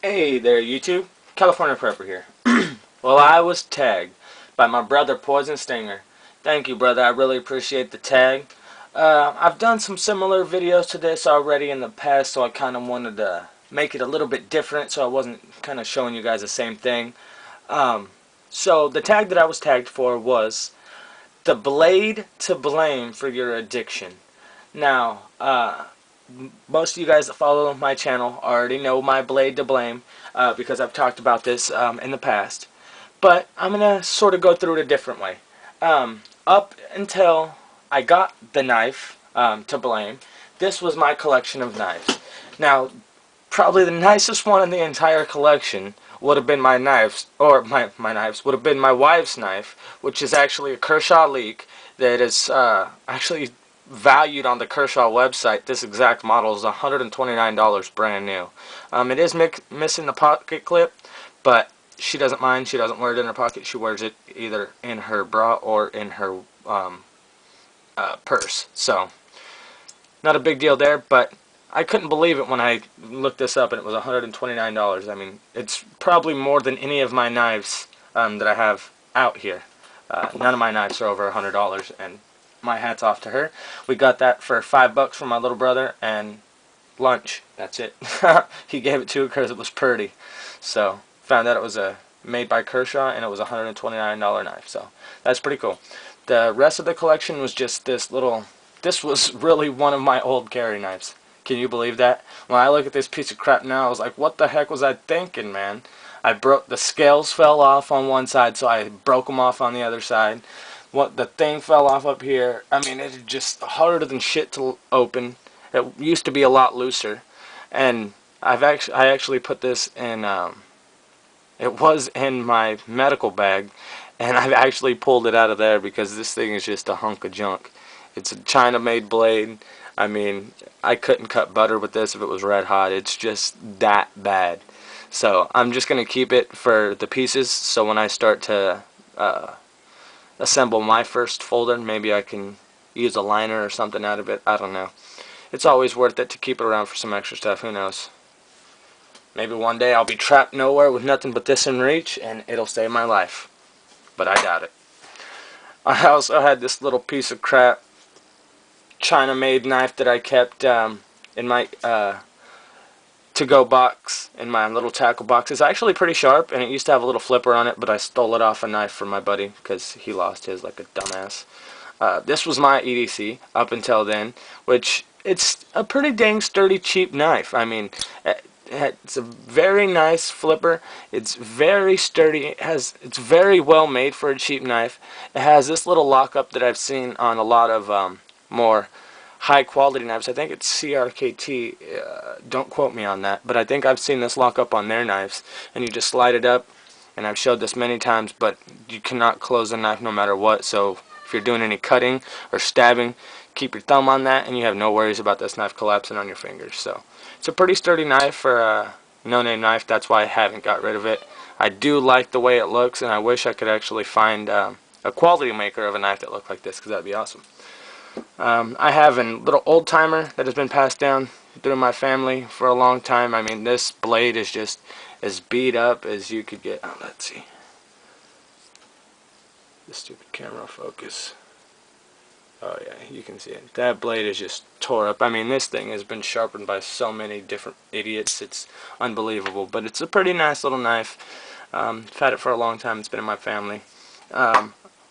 Hey there, YouTube. California Prepper here. Well, I was tagged by my brother PosionStinger. Thank you, brother. I really appreciate the tag. I've done some similar videos to this already in the past, so I kind of wanted to make it a little bit different, so I wasn't kind of showing you guys the same thing. So the tag that I was tagged for was the blade to blame for your addiction. Now, most of you guys that follow my channel already know my blade to blame because I've talked about this in the past. But I'm going to sort of go through it a different way. Up until I got the knife to blame, this was my collection of knives. Now, probably the nicest one in the entire collection would have been my knives, or my knives, would have been my wife's knife, which is actually a Kershaw Leak that is actually valued on the Kershaw website. This exact model is $129 brand new. It is missing the pocket clip, but she doesn't mind. She doesn't wear it in her pocket. She wears it either in her bra or in her purse. So, not a big deal there, but I couldn't believe it when I looked this up and it was $129. I mean, it's probably more than any of my knives that I have out here. None of my knives are over $100, and my hat's off to her. We got that for $5 from my little brother and lunch. That's it. He gave it to her because it was pretty. So found out it was made by Kershaw and it was a $129 knife. So that's pretty cool. The rest of the collection was just this little. This was really one of my old carry knives. Can you believe that? When I look at this piece of crap now, I was like, what the heck was I thinking, man? The scales fell off on one side, so I broke them off on the other side. The thing fell off up here. I mean, it's just harder than shit to open. It used to be a lot looser, and I actually put this in. It was in my medical bag, and I've actually pulled it out of there because this thing is just a hunk of junk. It's a China-made blade. I mean, I couldn't cut butter with this if it was red hot. It's just that bad. So I'm just gonna keep it for the pieces. So when I start to assemble my first folder, maybe I can use a liner or something out of it. I don't know. It's always worth it to keep it around for some extra stuff. Who knows? Maybe one day I'll be trapped nowhere with nothing but this in reach and it'll save my life. But I doubt it. I also had this little piece of crap China-made knife that I kept in my to-go box, in my little tackle box. It's actually pretty sharp, and it used to have a little flipper on it, but I stole it off a knife from my buddy because he lost his like a dumbass. This was my EDC up until then, which it's a pretty dang sturdy, cheap knife. I mean, it's a very nice flipper. It's very sturdy. It's very well made for a cheap knife. It has this little lockup that I've seen on a lot of more high quality knives. I think it's CRKT, don't quote me on that, but I think I've seen this lock up on their knives, and you just slide it up, and I've showed this many times, but you cannot close the knife no matter what. So if you're doing any cutting or stabbing, keep your thumb on that and you have no worries about this knife collapsing on your fingers. So it's a pretty sturdy knife for a no-name knife. That's why I haven't got rid of it. I do like the way it looks, and I wish I could actually find a quality maker of a knife that looked like this, because that'd be awesome. I have a little old timer that has been passed down through my family for a long time. I mean, this blade is just as beat up as you could get. Oh, let's see. The stupid camera focus. Oh yeah, you can see it. That blade is just tore up. I mean, this thing has been sharpened by so many different idiots. It's unbelievable. But it's a pretty nice little knife. I've had it for a long time. It's been in my family.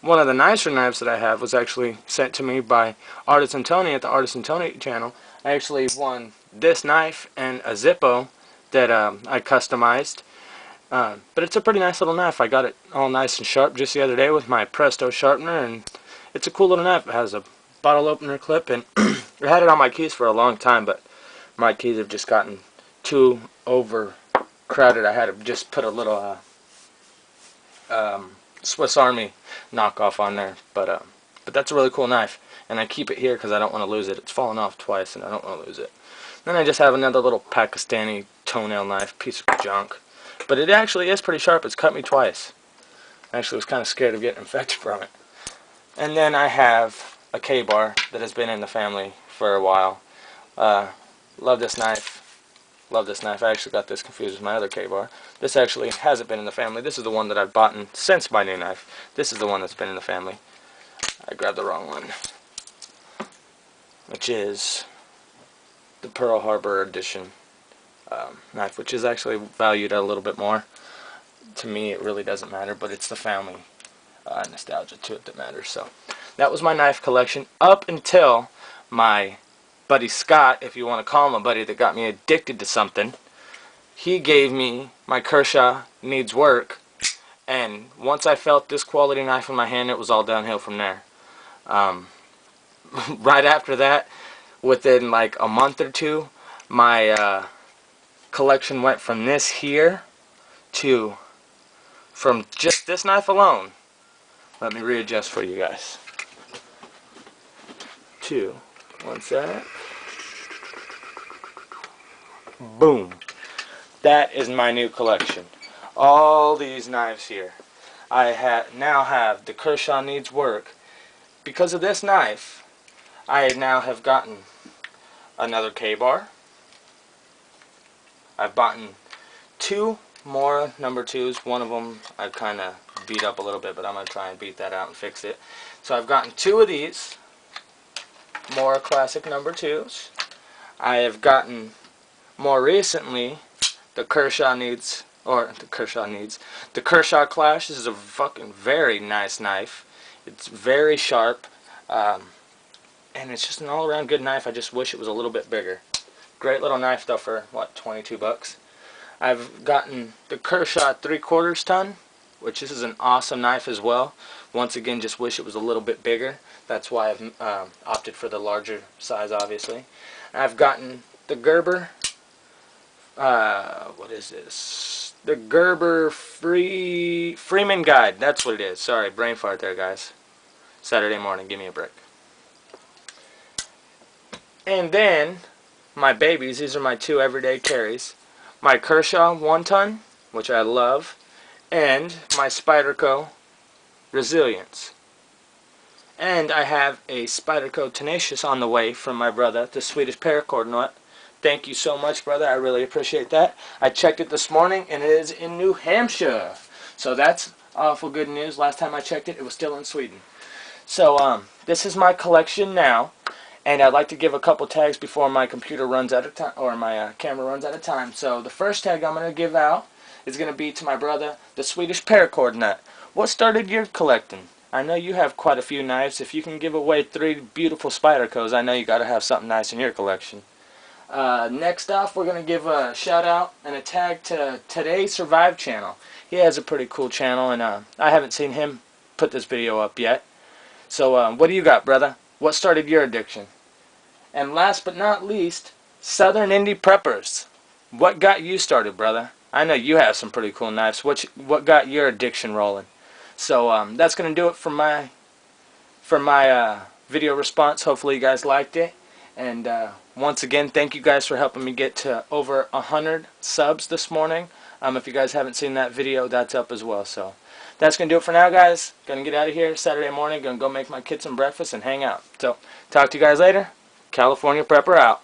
One of the nicer knives that I have was actually sent to me by Artisan Tony at the Artisan Tony channel. I actually won this knife and a Zippo that I customized. But it's a pretty nice little knife. I got it all nice and sharp just the other day with my Presto sharpener, and it's a cool little knife. It has a bottle opener clip, and I had it on my keys for a long time, but my keys have just gotten too overcrowded. I had to just put a little Swiss Army knockoff on there, but that's a really cool knife, and I keep it here because I don't want to lose it. It's fallen off twice, and I don't want to lose it. Then I just have another little Pakistani toenail knife, piece of junk, but it actually is pretty sharp. It's cut me twice. I actually was kind of scared of getting infected from it. And then I have a K-bar that has been in the family for a while. Love this knife. Love this knife. I actually got this confused with my other K-bar. This actually hasn't been in the family. This is the one that I've bought since my new knife. This is the one that's been in the family. I grabbed the wrong one, which is the Pearl Harbor edition knife, which is actually valued a little bit more. To me, it really doesn't matter, but it's the family nostalgia to it that matters. So that was my knife collection up until my buddy Scott, if you want to call him a buddy that got me addicted to something. He gave me my Kershaw Needs Work, and once I felt this quality knife in my hand, it was all downhill from there. Right after that, within like a month or two, my collection went from this here to, from just this knife alone, let me readjust for you guys, to, one sec, boom. That is my new collection. All these knives here. I now have the Kershaw Needs Work. Because of this knife, I now have gotten another K-bar. I've bought 2 more number 2s. One of them I kind of beat up a little bit, but I'm going to try and beat that out and fix it. So I've gotten 2 of these, more classic number 2s. I have gotten, more recently, the Kershaw Clash. This is a fucking very nice knife. It's very sharp, and it's just an all-around good knife. I just wish it was a little bit bigger. Great little knife though for, what, 22 bucks. I've gotten the Kershaw 3/4 ton, which this is an awesome knife as well. Once again, just wish it was a little bit bigger. That's why I've opted for the larger size, obviously. I've gotten the Gerber, what is this? The Gerber Freeman Guide. That's what it is. Sorry, brain fart there, guys. Saturday morning, give me a break. And then my babies, these are my 2 everyday carries. My Kershaw 1 ton, which I love, and my Spyderco Resilience. And I have a Spyderco Tenacious on the way from my brother, the Swedish paracord nut. Thank you so much, brother. I really appreciate that. I checked it this morning, and it is in New Hampshire. So that's awful good news. Last time I checked it, it was still in Sweden. So this is my collection now. And I'd like to give a couple tags before my computer runs out of time, or my camera runs out of time. So the first tag I'm going to give out is going to be to my brother, the Swedish paracord nut. What started your collecting? I know you have quite a few knives. If you can give away 3 beautiful Spydercos, I know you got to have something nice in your collection. Next off, we're going to give a shout out and a tag to Today Survive channel. He has a pretty cool channel, and I haven't seen him put this video up yet. So what do you got, brother? What started your addiction? And last but not least, SouthernIndPreppers. What got you started, brother? I know you have some pretty cool knives. What got your addiction rolling? So that's going to do it for my video response. Hopefully you guys liked it. And once again, thank you guys for helping me get to over 100 subs this morning. If you guys haven't seen that video, that's up as well. So that's going to do it for now, guys. Going to get out of here Saturday morning. Going to go make my kids some breakfast and hang out. So talk to you guys later. California Prepper out.